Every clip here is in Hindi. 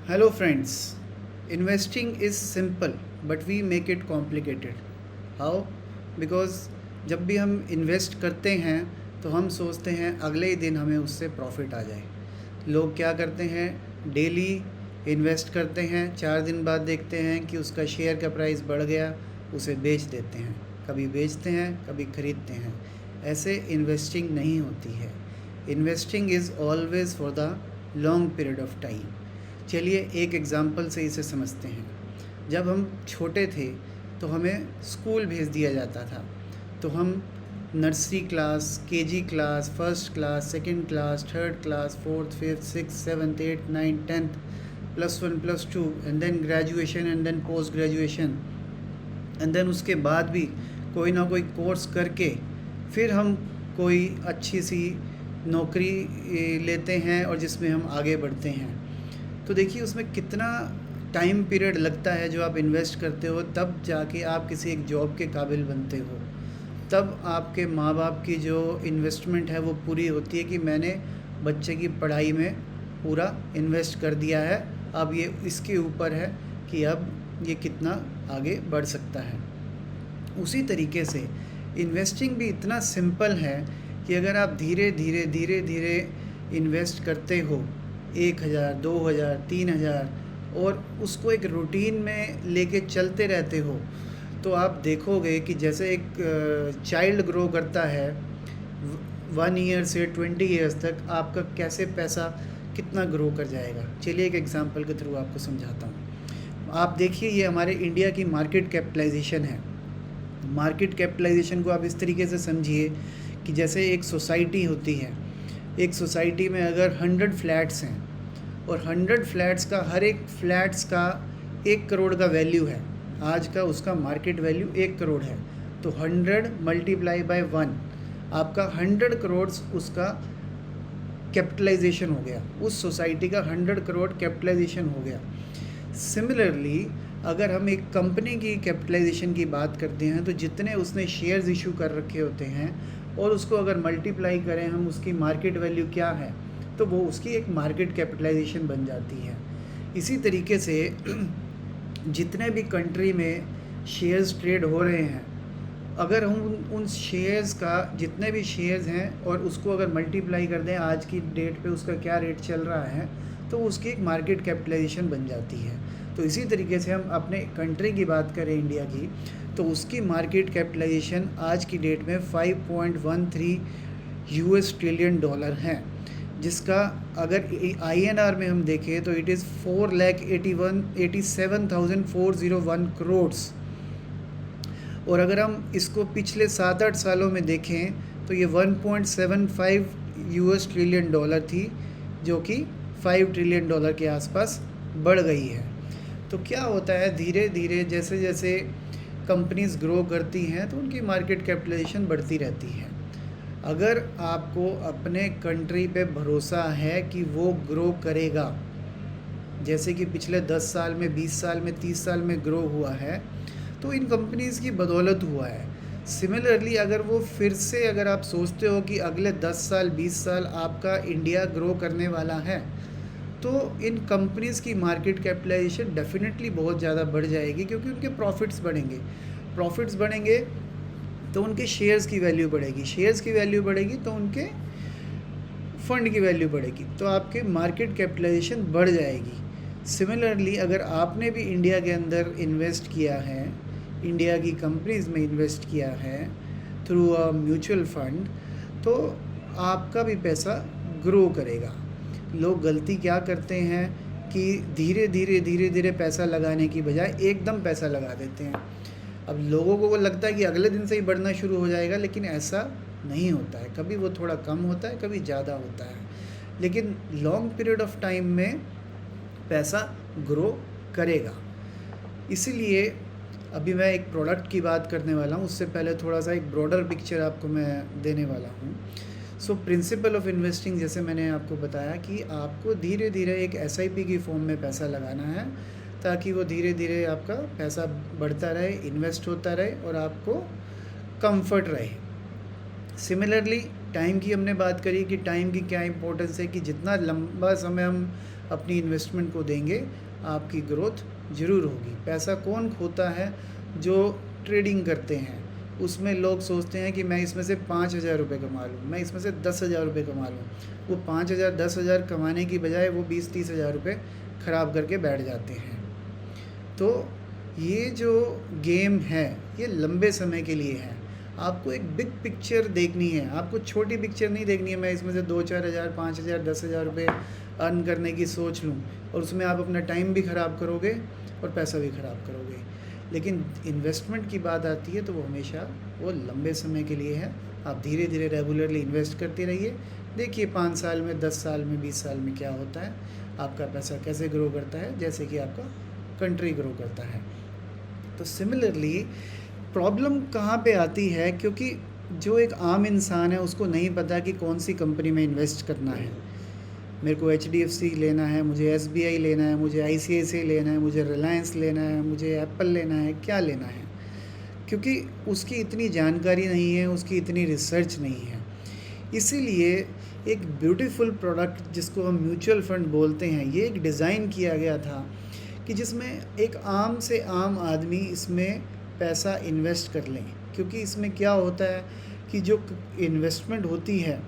Hello friends, investing is simple but we make it complicated. How? Because जब भी हम इन्वेस्ट करते हैं तो हम सोचते हैं अगले ही दिन हमें उससे प्रॉफिट आ जाए। लोग क्या करते हैं, डेली इन्वेस्ट करते हैं, 4 दिन बाद देखते हैं कि उसका शेयर का प्राइस बढ़ गया, उसे बेच देते हैं। कभी बेचते हैं, कभी खरीदते हैं। ऐसे इन्वेस्टिंग नहीं होती है। Investing is always for the long period of time. चलिए एक एग्ज़ाम्पल से इसे समझते हैं। जब हम छोटे थे तो हमें स्कूल भेज दिया जाता था, तो हम nursery class, KG class, first class, second class, third class, fourth, fifth, six, seventh, eight, nine, tenth, +1 +2 and then graduation and then post graduation and then उसके बाद भी कोई ना कोई कोर्स करके फिर हम कोई अच्छी सी नौकरी लेते हैं और जिसमें हम आगे बढ़ते हैं। तो देखिए उसमें कितना टाइम पीरियड लगता है। जो आप इन्वेस्ट करते हो तब जाके आप किसी एक जॉब के काबिल बनते हो, तब आपके माँ बाप की जो इन्वेस्टमेंट है वो पूरी होती है कि मैंने बच्चे की पढ़ाई में पूरा इन्वेस्ट कर दिया है, अब ये इसके ऊपर है कि अब ये कितना आगे बढ़ सकता है। उसी तरीके से इन्वेस्टिंग भी इतना सिंपल है कि अगर आप धीरे धीरे धीरे धीरे इन्वेस्ट करते हो 1,000, 2,000, 3,000 और उसको एक रूटीन में लेके चलते रहते हो, तो आप देखोगे कि जैसे एक चाइल्ड ग्रो करता है 1 ईयर से 20 ईयर्स तक, आपका कैसे पैसा कितना ग्रो कर जाएगा। चलिए एक एग्जांपल के थ्रू आपको समझाता हूँ। आप देखिए ये हमारे इंडिया की मार्केट कैपिटलाइजेशन है। मार्केट कैपिटलाइजेशन को आप इस तरीके से समझिए कि जैसे एक सोसाइटी होती है। एक सोसाइटी में अगर 100 फ्लैट्स हैं और 100 फ्लैट्स का हर एक फ्लैट्स का 1 करोड़ का वैल्यू है, आज का उसका मार्केट वैल्यू 1 करोड़ है, तो 100 मल्टीप्लाई बाय 1, आपका 100 करोड़ उसका कैपिटलाइजेशन हो गया। उस सोसाइटी का 100 करोड़ कैपिटलाइजेशन हो गया। सिमिलरली अगर हम एक कंपनी की कैपिटलाइजेशन की बात करते हैं तो जितने उसने शेयर्स इशू कर रखे होते हैं और उसको अगर मल्टीप्लाई करें हम उसकी मार्केट वैल्यू क्या है, तो वो उसकी एक मार्केट कैपिटलाइजेशन बन जाती है। इसी तरीके से जितने भी कंट्री में शेयर्स ट्रेड हो रहे हैं, अगर हम उन शेयर्स का जितने भी शेयर्स हैं और उसको अगर मल्टीप्लाई कर दें आज की डेट पे उसका क्या रेट चल रहा है, तो उसकी एक मार्केट कैपिटलाइजेशन बन जाती है। तो इसी तरीके से हम अपने कंट्री की बात करें इंडिया की, तो उसकी मार्केट कैपिटलाइजेशन आज की डेट में 5.13 US ट्रिलियन डॉलर हैं, जिसका अगर INR में हम देखें तो इट इज़ 4,87,401 करोड़। और अगर हम इसको पिछले 7-8 सालों में देखें तो ये 1.75 US ट्रिलियन डॉलर थी, जो कि 5 ट्रिलियन डॉलर के आसपास बढ़ गई है। तो क्या होता है, धीरे धीरे जैसे जैसे कंपनीज ग्रो करती हैं तो उनकी मार्केट कैपिटलाइजेशन बढ़ती रहती है। अगर आपको अपने कंट्री पे भरोसा है कि वो ग्रो करेगा, जैसे कि पिछले 10 साल में, 20 साल में, 30 साल में ग्रो हुआ है, तो इन कंपनीज़ की बदौलत हुआ है। सिमिलरली अगर वो फिर से, अगर आप सोचते हो कि अगले 10 साल 20 साल आपका इंडिया ग्रो करने वाला है, तो इन कंपनीज़ की मार्केट कैपिटलाइजेशन डेफिनेटली बहुत ज़्यादा बढ़ जाएगी, क्योंकि उनके प्रॉफिट्स बढ़ेंगे। प्रॉफिट्स बढ़ेंगे तो उनके शेयर्स की वैल्यू बढ़ेगी, शेयर्स की वैल्यू बढ़ेगी तो उनके फ़ंड की वैल्यू बढ़ेगी, तो आपके मार्केट कैपिटलाइजेशन बढ़ जाएगी। सिमिलरली अगर आपने भी इंडिया के अंदर इन्वेस्ट किया है, इंडिया की कंपनीज़ में इन्वेस्ट किया है थ्रू अ म्यूचुअल फंड, तो आपका भी पैसा ग्रो करेगा। लोग गलती क्या करते हैं कि धीरे धीरे धीरे धीरे पैसा लगाने की बजाय एकदम पैसा लगा देते हैं। अब लोगों को लगता है कि अगले दिन से ही बढ़ना शुरू हो जाएगा, लेकिन ऐसा नहीं होता है। कभी वो थोड़ा कम होता है, कभी ज़्यादा होता है, लेकिन लॉन्ग पीरियड ऑफ टाइम में पैसा ग्रो करेगा। इसीलिए अभी मैं एक प्रोडक्ट की बात करने वाला हूँ, उससे पहले थोड़ा सा एक ब्रॉडर पिक्चर आपको मैं देने वाला हूँ। सो प्रिंसिपल ऑफ इन्वेस्टिंग, जैसे मैंने आपको बताया कि आपको धीरे धीरे एक SIP की फॉर्म में पैसा लगाना है, ताकि वो धीरे धीरे आपका पैसा बढ़ता रहे, इन्वेस्ट होता रहे और आपको कंफर्ट रहे। सिमिलरली टाइम की हमने बात करी कि टाइम की क्या इंपॉर्टेंस है, कि जितना लंबा समय हम अपनी इन्वेस्टमेंट को देंगे, आपकी ग्रोथ ज़रूर होगी। पैसा कौन खोता है? जो ट्रेडिंग करते हैं, उसमें लोग सोचते हैं कि मैं इसमें से 5,000 रुपये कमा लूँ, मैं इसमें से 10,000 रुपये कमा लूँ। वो 5,000 10,000 कमाने की बजाय वो 20-30 हज़ार रुपये ख़राब करके बैठ जाते हैं। तो ये जो गेम है ये लंबे समय के लिए है। आपको एक बिग पिक्चर देखनी है, आपको छोटी पिक्चर नहीं देखनी है। मैं इसमें से 2-4 हज़ार 5,000 10,000 रुपये अर्न करने की सोच लूँ और उसमें आप अपना टाइम भी ख़राब करोगे और पैसा भी ख़राब करोगे। लेकिन इन्वेस्टमेंट की बात आती है तो वो हमेशा वो लंबे समय के लिए है। आप धीरे धीरे रेगुलरली इन्वेस्ट करते रहिए, देखिए 5 साल में, 10 साल में, 20 साल में क्या होता है, आपका पैसा कैसे ग्रो करता है, जैसे कि आपका कंट्री ग्रो करता है। तो सिमिलरली प्रॉब्लम कहाँ पे आती है? क्योंकि जो एक आम इंसान है उसको नहीं पता कि कौन सी कंपनी में इन्वेस्ट करना है। मेरे को HDFC लेना है, मुझे SBI लेना है, मुझे ICICI लेना है, मुझे रिलायंस लेना है, मुझे एप्पल लेना है, क्या लेना है? क्योंकि उसकी इतनी जानकारी नहीं है, उसकी इतनी रिसर्च नहीं है। इसीलिए एक ब्यूटीफुल प्रोडक्ट जिसको हम म्यूचुअल फंड बोलते हैं, ये एक डिज़ाइन किया गया था कि जिसमें एक आम से आम आदमी इसमें पैसा इन्वेस्ट कर लें। क्योंकि इसमें क्या होता है कि जो इन्वेस्टमेंट होती है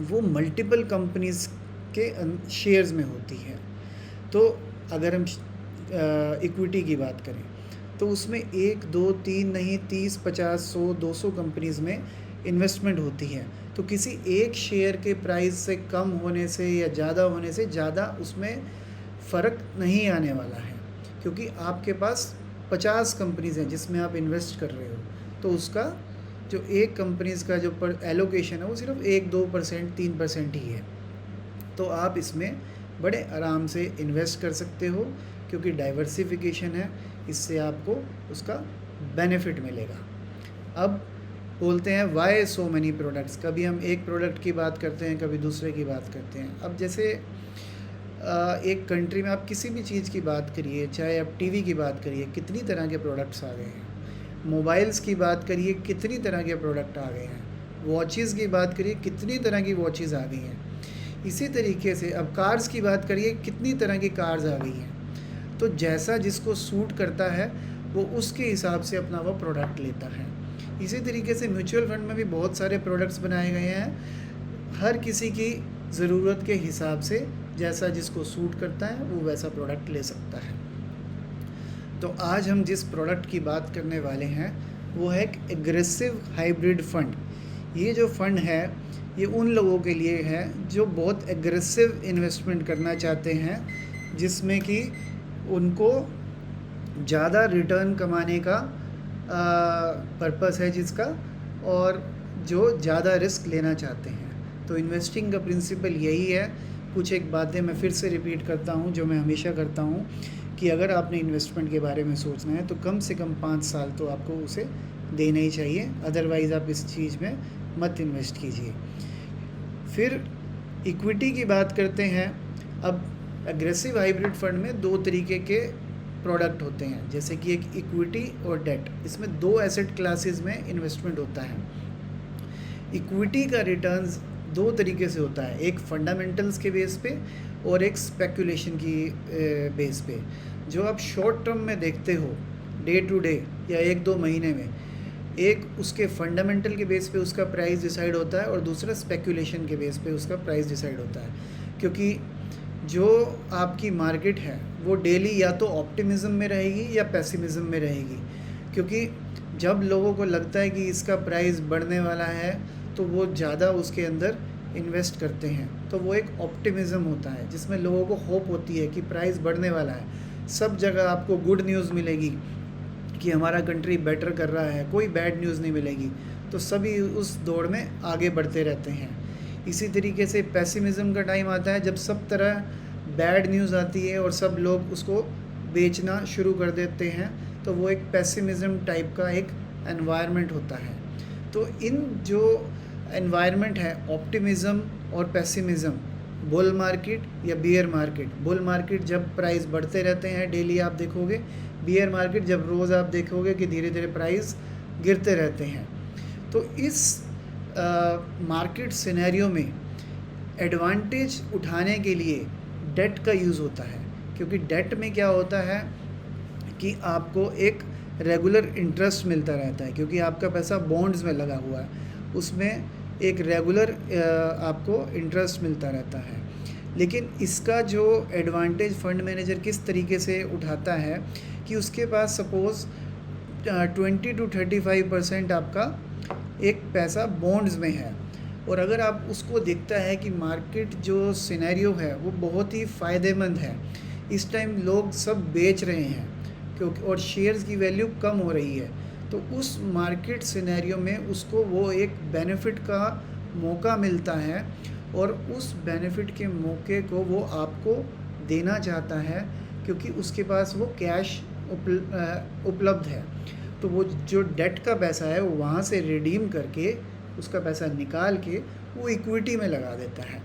वो मल्टीपल कंपनीज़ के शेयर्स में होती है। तो अगर हम इक्विटी की बात करें तो उसमें 1 2 3 नहीं 30 50 100 200 कंपनीज़ में इन्वेस्टमेंट होती है। तो किसी एक शेयर के प्राइस से कम होने से या ज़्यादा होने से ज़्यादा उसमें फ़र्क नहीं आने वाला है, क्योंकि आपके पास 50 कंपनीज़ हैं जिसमें आप इन्वेस्ट कर रहे हो, तो उसका जो एक कंपनीज़ का जो एलोकेशन है वो सिर्फ 1-2% 3% ही है। तो आप इसमें बड़े आराम से इन्वेस्ट कर सकते हो, क्योंकि डाइवर्सिफिकेशन है, इससे आपको उसका बेनिफिट मिलेगा। अब बोलते हैं वाई सो मैनी प्रोडक्ट्स। कभी हम एक प्रोडक्ट की बात करते हैं, कभी दूसरे की बात करते हैं। अब जैसे एक कंट्री में आप किसी भी चीज़ की बात करिए, चाहे आप टीवी की बात करिए, कितनी तरह के प्रोडक्ट्स आ गए हैं। मोबाइल्स की बात करिए, कितनी तरह के प्रोडक्ट आ गए हैं। वॉचेस की बात करिए, कितनी तरह की वॉचेस आ गई हैं। इसी तरीके से अब कार्स की बात करिए, कितनी तरह की कार्स आ गई हैं। तो जैसा जिसको सूट करता है वो उसके हिसाब से अपना वो प्रोडक्ट लेता है। इसी तरीके से म्यूचुअल फंड में भी बहुत सारे प्रोडक्ट्स बनाए गए हैं, हर किसी की ज़रूरत के हिसाब से जैसा जिसको सूट करता है वो वैसा प्रोडक्ट ले सकता है। तो आज हम जिस प्रोडक्ट की बात करने वाले हैं वो है एक एग्रेसिव हाइब्रिड फ़ंड। ये जो फ़ंड है ये उन लोगों के लिए है जो बहुत एग्रेसिव इन्वेस्टमेंट करना चाहते हैं, जिसमें कि उनको ज़्यादा रिटर्न कमाने का पर्पस है जिसका, और जो ज़्यादा रिस्क लेना चाहते हैं। तो इन्वेस्टिंग का प्रिंसिपल यही है। कुछ एक बातें मैं फिर से रिपीट करता हूँ जो मैं हमेशा करता हूँ कि अगर आपने इन्वेस्टमेंट के बारे में सोचना है तो कम से कम 5 साल तो आपको उसे देना ही चाहिए, अदरवाइज़ आप इस चीज़ में मत इन्वेस्ट कीजिए। फिर इक्विटी की बात करते हैं। अब एग्रेसिव हाइब्रिड फंड में 2 तरीके के प्रोडक्ट होते हैं, जैसे कि एक इक्विटी और डेट। इसमें 2 एसेट क्लासेस में इन्वेस्टमेंट होता है। इक्विटी का रिटर्न्स 2 तरीके से होता है, एक फंडामेंटल्स के बेस पे और एक स्पेकुलेशन की बेस पे। जो आप शॉर्ट टर्म में देखते हो, डे टू डे या 1-2 महीने में, एक उसके फंडामेंटल के बेस पे उसका प्राइस डिसाइड होता है और दूसरा स्पेकुलेशन के बेस पे उसका प्राइस डिसाइड होता है। क्योंकि जो आपकी मार्केट है वो डेली या तो ऑप्टिमिज्म में रहेगी या पेसिमिज्म में रहेगी। क्योंकि जब लोगों को लगता है कि इसका प्राइस बढ़ने वाला है तो वो ज़्यादा उसके अंदर इन्वेस्ट करते हैं, तो वो एक ऑप्टिमिज्म होता है जिसमें लोगों को होप होती है कि प्राइस बढ़ने वाला है। सब जगह आपको गुड न्यूज़ मिलेगी कि हमारा कंट्री बेटर कर रहा है, कोई बैड न्यूज़ नहीं मिलेगी, तो सभी उस दौड़ में आगे बढ़ते रहते हैं। इसी तरीके से पेसिमिज्म का टाइम आता है जब सब तरह बैड न्यूज़ आती है और सब लोग उसको बेचना शुरू कर देते हैं, तो वो एक पेसिमिज्म टाइप का एक एनवायरनमेंट होता है। तो इन जो एनवायरनमेंट है ऑप्टिमिज्म और पेसिमिज्म, बुल मार्केट या बियर मार्केट। बुल मार्केट जब प्राइस बढ़ते रहते हैं डेली आप देखोगे, बियर मार्केट जब रोज़ आप देखोगे कि धीरे धीरे प्राइस गिरते रहते हैं। तो इस मार्केट सिनेरियो में एडवांटेज उठाने के लिए डेट का यूज़ होता है, क्योंकि डेट में क्या होता है कि आपको एक रेगुलर इंटरेस्ट मिलता रहता है, क्योंकि आपका पैसा बॉन्ड्स में लगा हुआ है, उसमें एक रेगुलर आपको इंटरेस्ट मिलता रहता है। लेकिन इसका जो एडवांटेज फंड मैनेजर किस तरीके से उठाता है कि उसके पास सपोज़ 20-35% आपका एक पैसा बॉन्ड्स में है, और अगर आप उसको देखता है कि मार्केट जो सिनेरियो है वो बहुत ही फ़ायदेमंद है, इस टाइम लोग सब बेच रहे हैं क्योंकि और शेयर्स की वैल्यू कम हो रही है, तो उस मार्केट सिनेरियो में उसको वो एक बेनिफिट का मौका मिलता है, और उस बेनिफिट के मौके को वो आपको देना चाहता है, क्योंकि उसके पास वो कैश उपलब्ध है। तो वो जो डेट का पैसा है वो वहाँ से रिडीम करके उसका पैसा निकाल के वो इक्विटी में लगा देता है।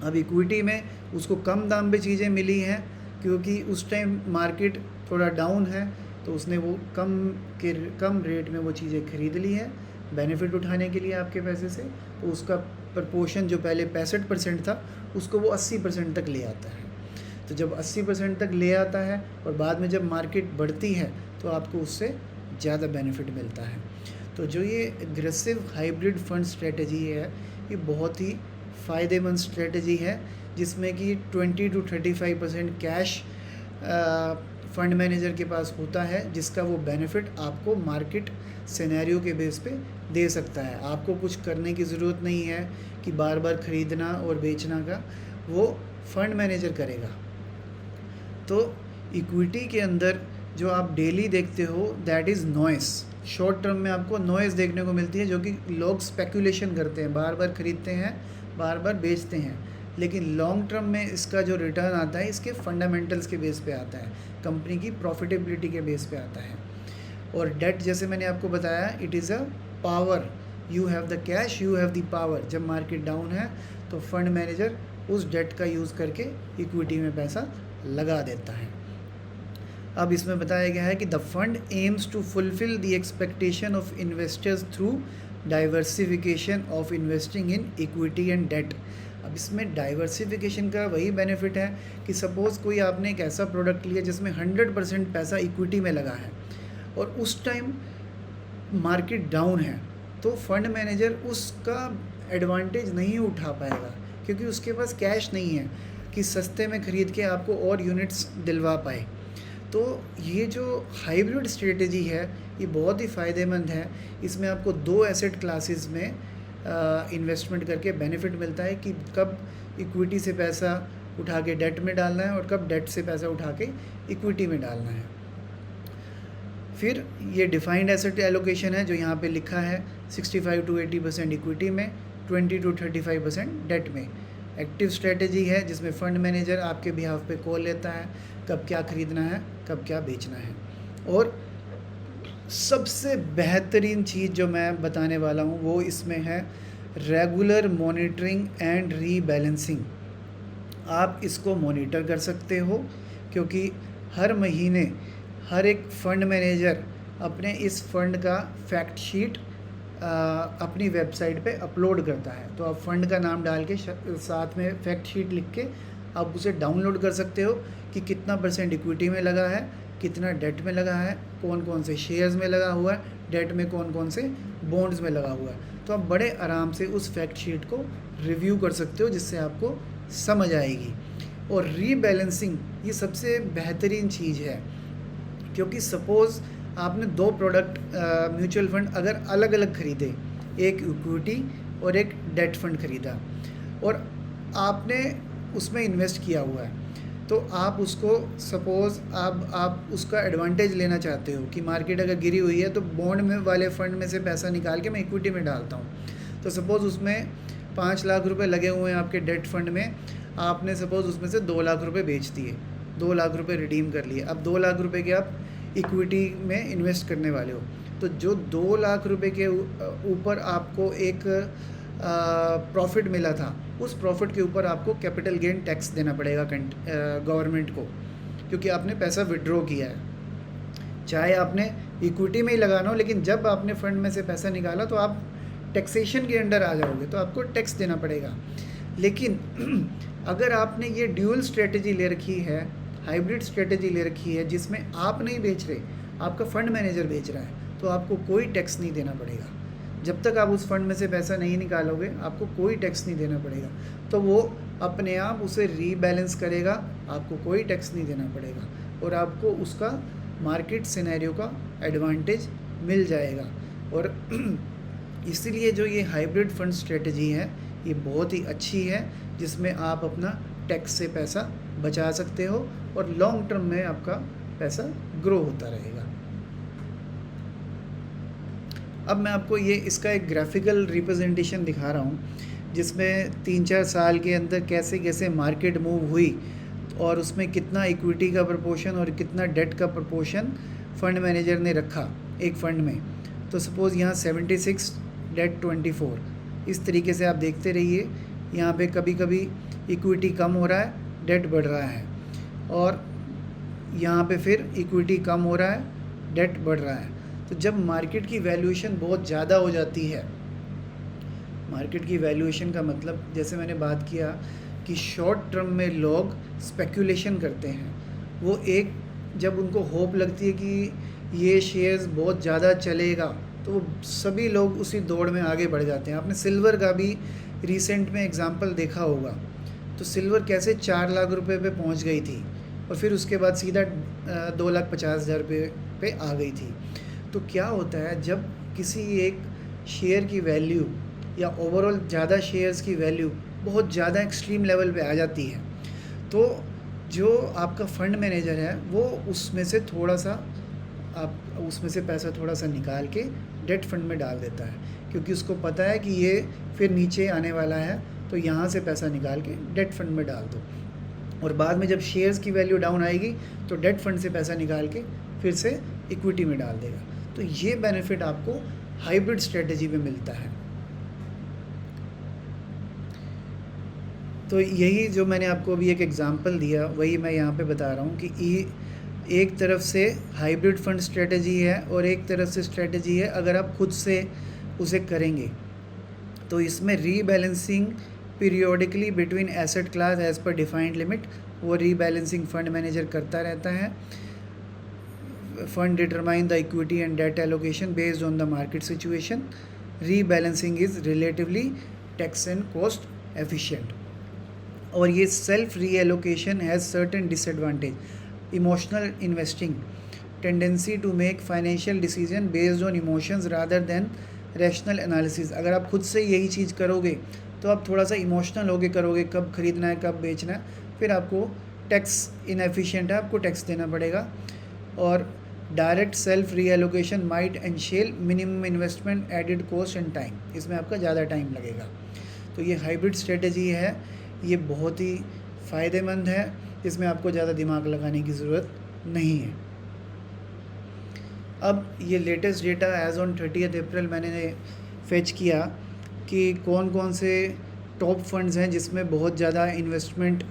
अब इक्विटी में उसको कम दाम पे चीज़ें मिली हैं, क्योंकि उस टाइम मार्केट थोड़ा डाउन है, तो उसने वो कम रेट में वो चीज़ें खरीद ली है बेनिफिट उठाने के लिए आपके पैसे से। तो उसका प्रपोर्शन जो पहले 65% था उसको वो 80% तक ले आता है। तो जब 80% तक ले आता है और बाद में जब मार्केट बढ़ती है तो आपको उससे ज़्यादा बेनिफिट मिलता है। तो जो ये एग्रेसिव हाइब्रिड फंड स्ट्रेटजी है, ये बहुत ही फ़ायदेमंद स्ट्रेटजी है, जिसमें कि 20-35% कैश फंड मैनेजर के पास होता है, जिसका वो बेनिफिट आपको मार्केट सिनेरियो के बेस पे दे सकता है। आपको कुछ करने की ज़रूरत नहीं है कि बार बार ख़रीदना और बेचना का, वो फंड मैनेजर करेगा। तो इक्विटी के अंदर जो आप डेली देखते हो that is noise. Short term में आपको नॉइस देखने को मिलती है, जो कि लोग स्पेकुलेशन करते हैं, बार बार ख़रीदते हैं, बार बार बेचते हैं। लेकिन लॉन्ग टर्म में इसका जो रिटर्न आता है इसके फंडामेंटल्स के बेस पे आता है, कंपनी की प्रॉफिटेबिलिटी के बेस पे आता है। और डेट, जैसे मैंने आपको बताया, it is a power, you have the cash, you have the power. जब मार्केट डाउन है तो फंड मैनेजर उस डेट का यूज़ करके इक्विटी में पैसा लगा देता है। अब इसमें बताया गया है कि the fund aims to fulfill the expectation of investors through diversification of investing in equity and debt. अब इसमें डाइवर्सिफिकेशन का वही बेनिफिट है कि सपोज़ कोई आपने एक ऐसा प्रोडक्ट लिया जिसमें 100% पैसा इक्विटी में लगा है और उस टाइम मार्केट डाउन है, तो फंड मैनेजर उसका एडवांटेज नहीं उठा पाएगा, क्योंकि उसके पास कैश नहीं है कि सस्ते में ख़रीद के आपको और यूनिट्स दिलवा पाए। तो ये जो हाइब्रिड स्ट्रेटजी है ये बहुत ही फ़ायदेमंद है। इसमें आपको 2 एसेट क्लासेस में इन्वेस्टमेंट करके बेनिफिट मिलता है कि कब इक्विटी से पैसा उठा के डेट में डालना है और कब डेट से पैसा उठा के इक्विटी में डालना है। फिर ये डिफाइंड एसेट एलोकेशन है जो यहाँ पे लिखा है, 65-80% इक्विटी में, 20-35% डेट में। एक्टिव स्ट्रेटजी है जिसमें फंड मैनेजर आपके बिहाफ पे कॉल लेता है कब क्या ख़रीदना है, कब क्या बेचना है। और सबसे बेहतरीन चीज़ जो मैं बताने वाला हूँ वो इसमें है रेगुलर मॉनिटरिंग एंड रीबैलेंसिंग। आप इसको मॉनिटर कर सकते हो, क्योंकि हर महीने हर एक फंड मैनेजर अपने इस फंड का फैक्ट शीट अपनी वेबसाइट पे अपलोड करता है। तो आप फंड का नाम डाल के साथ में फैक्ट शीट लिख के आप उसे डाउनलोड कर सकते हो कि कितना % इक्विटी में लगा है, कितना डेट में लगा है, कौन कौन से शेयर्स में लगा हुआ है, डेट में कौन कौन से बॉन्ड्स में लगा हुआ है। तो आप बड़े आराम से उस फैक्ट शीट को रिव्यू कर सकते हो, जिससे आपको समझ आएगी। और रीबैलेंसिंग ये सबसे बेहतरीन चीज़ है, क्योंकि सपोज़ आपने 2 प्रोडक्ट म्यूचुअल फंड अगर अलग अलग ख़रीदे, एक इक्विटी और एक डेट फंड ख़रीदा, और आपने उसमें इन्वेस्ट किया हुआ है, तो आप उसको सपोज़ आप उसका एडवांटेज लेना चाहते हो कि मार्केट अगर गिरी हुई है तो बॉन्ड में वाले फ़ंड में से पैसा निकाल के मैं इक्विटी में डालता हूँ। तो सपोज़ उसमें 5 लाख रुपए लगे हुए हैं आपके डेट फंड में, आपने सपोज़ उसमें से 2 लाख रुपए बेच दिए, 2 लाख रुपए रिडीम कर लिए। अब 2 लाख रुपए के आप इक्विटी में इन्वेस्ट करने वाले हो, तो जो 2 लाख रुपए के ऊपर आपको एक प्रॉफिट मिला था, उस प्रॉफिट के ऊपर आपको कैपिटल गेन टैक्स देना पड़ेगा गवर्नमेंट को, क्योंकि आपने पैसा विड्रॉ किया है। चाहे आपने इक्विटी में ही लगाना हो, लेकिन जब आपने फंड में से पैसा निकाला तो आप टैक्सेशन के अंडर आ जाओगे, तो आपको टैक्स देना पड़ेगा। लेकिन अगर आपने ये ड्यूअल स्ट्रेटजी ले रखी है, हाइब्रिड स्ट्रेटजी ले रखी है, जिसमें आप नहीं बेच रहे, आपका फंड मैनेजर बेच रहा है, तो आपको कोई टैक्स नहीं देना पड़ेगा। जब तक आप उस फंड में से पैसा नहीं निकालोगे, आपको कोई टैक्स नहीं देना पड़ेगा। तो वो अपने आप उसे रीबैलेंस करेगा, आपको कोई टैक्स नहीं देना पड़ेगा और आपको उसका मार्केट सिनेरियो का एडवांटेज मिल जाएगा। और इसीलिए जो ये हाइब्रिड फंड स्ट्रेटजी है, ये बहुत ही अच्छी है, जिसमें आप अपना टैक्स से पैसा बचा सकते हो और लॉन्ग टर्म में आपका पैसा ग्रो होता रहेगा। अब मैं आपको ये इसका एक ग्राफिकल रिप्रेजेंटेशन दिखा रहा हूँ, जिसमें 3-4 साल के अंदर कैसे कैसे मार्केट मूव हुई और उसमें कितना इक्विटी का प्रपोर्शन और कितना डेट का प्रपोर्शन फंड मैनेजर ने रखा एक फ़ंड में। तो सपोज़ यहाँ 76 डेट 24, इस तरीके से आप देखते रहिए। यहाँ पे कभी कभी इक्विटी कम हो रहा है, डेट बढ़ रहा है, और यहाँ पे फिर इक्विटी कम हो रहा है, डेट बढ़ रहा है। तो जब मार्केट की वैल्यूएशन बहुत ज़्यादा हो जाती है, मार्केट की वैल्यूएशन का मतलब जैसे मैंने बात किया कि शॉर्ट टर्म में लोग स्पेकुलेशन करते हैं। वो एक जब उनको होप लगती है कि ये शेयर्स बहुत ज़्यादा चलेगा, तो वो सभी लोग उसी दौड़ में आगे बढ़ जाते हैं। आपने सिल्वर का भी रिसेंट में एग्जांपल देखा होगा। तो सिल्वर कैसे 4 लाख रुपए पे पहुंच गई थी और फिर उसके बाद सीधा 2,50,000 रुपये पे आ गई थी। तो क्या होता है, जब किसी एक शेयर की वैल्यू या ओवरऑल ज़्यादा शेयर्स की वैल्यू बहुत ज़्यादा एक्सट्रीम लेवल पे आ जाती है, तो जो आपका फंड मैनेजर है वो उसमें से थोड़ा सा उसमें से पैसा थोड़ा सा निकाल के डेट फंड में डाल देता है, क्योंकि उसको पता है कि ये फिर नीचे आने वाला है, तो यहाँ से पैसा निकाल के डेट फंड में डाल दो। और बाद में जब शेयर्स की वैल्यू डाउन आएगी तो डेट फंड से पैसा निकाल के फिर से इक्विटी में डाल देगा। तो ये बेनिफिट आपको हाइब्रिड स्ट्रेटजी में मिलता है। तो यही जो मैंने आपको अभी एक एग्जांपल दिया, वही मैं यहाँ पे बता रहा हूँ कि एक तरफ से हाइब्रिड फंड स्ट्रेटजी है और एक तरफ से स्ट्रेटजी है अगर आप खुद से उसे करेंगे। तो इसमें rebalancing periodically between asset class as per defined limit, वो रीबैलेंसिंग फंड मैनेजर करता रहता है। Fund determine the equity and debt allocation based on the market situation. Rebalancing is relatively tax and cost efficient. और ये self reallocation has certain disadvantage. Emotional investing, tendency to make financial decision based on emotions rather than rational analysis. अगर आप खुद से यही चीज़ करोगे तो आप थोड़ा सा इमोशनल होके करोगे, कब खरीदना है कब बेचना है, फिर आपको टैक्स इनएफिशिएंट है, आपको टैक्स देना पड़ेगा। और direct self relocation might entail minimum investment, added cost and time, इसमें आपका ज़्यादा टाइम लगेगा। तो ये हाइब्रिड स्ट्रेटजी है, ये बहुत ही फ़ायदेमंद है, इसमें आपको ज़्यादा दिमाग लगाने की ज़रूरत नहीं है। अब ये लेटेस्ट डेटा एज़ ऑन 30 अप्रैल मैंने फेच किया कि कौन कौन से टॉप फंड्स हैं जिसमें बहुत ज़्यादा इन्वेस्टमेंट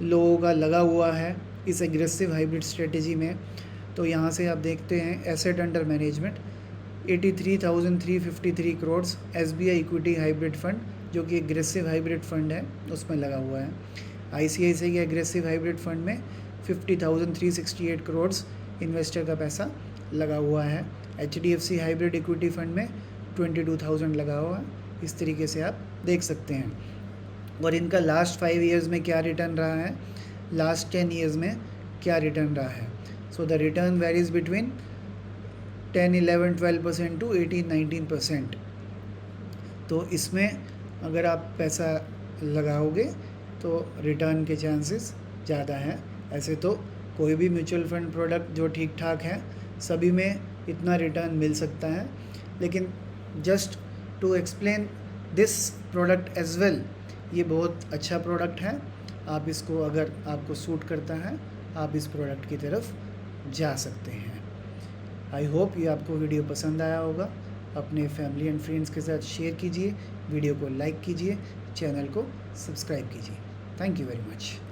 लोगों का लगा हुआ है इस एग्रेसिव हाइब्रिड स्ट्रेटजी में। तो यहाँ से आप देखते हैं asset under management 83,353 crore SBI equity hybrid fund, जो कि एग्रेसिव हाइब्रिड फंड है, उसमें लगा हुआ है। ICICI के एग्रेसिव हाइब्रिड फंड में 50,368 करोड़ इन्वेस्टर का पैसा लगा हुआ है। HDFC हाइब्रिड इक्विटी फंड में 22,000 लगा हुआ है। इस तरीके से आप देख सकते हैं। और इनका लास्ट 5 ईयर्स में क्या रिटर्न रहा है, लास्ट 10 ईयर्स में क्या रिटर्न रहा है। So the return varies between 10, 11, 12% to 18, 19%। तो इसमें अगर आप पैसा लगाओगे तो रिटर्न के चांसेस ज़्यादा हैं। ऐसे तो कोई भी म्यूचुअल फंड प्रोडक्ट जो ठीक ठाक है, सभी में इतना रिटर्न मिल सकता है, लेकिन just to explain this product as well, ये बहुत अच्छा प्रोडक्ट है। आप इसको, अगर आपको सूट करता है, आप इस प्रोडक्ट की तरफ जा सकते हैं। आई होप ये आपको वीडियो पसंद आया होगा। अपने फैमिली एंड फ्रेंड्स के साथ शेयर कीजिए, वीडियो को लाइक कीजिए, चैनल को सब्सक्राइब कीजिए। Thank you very much.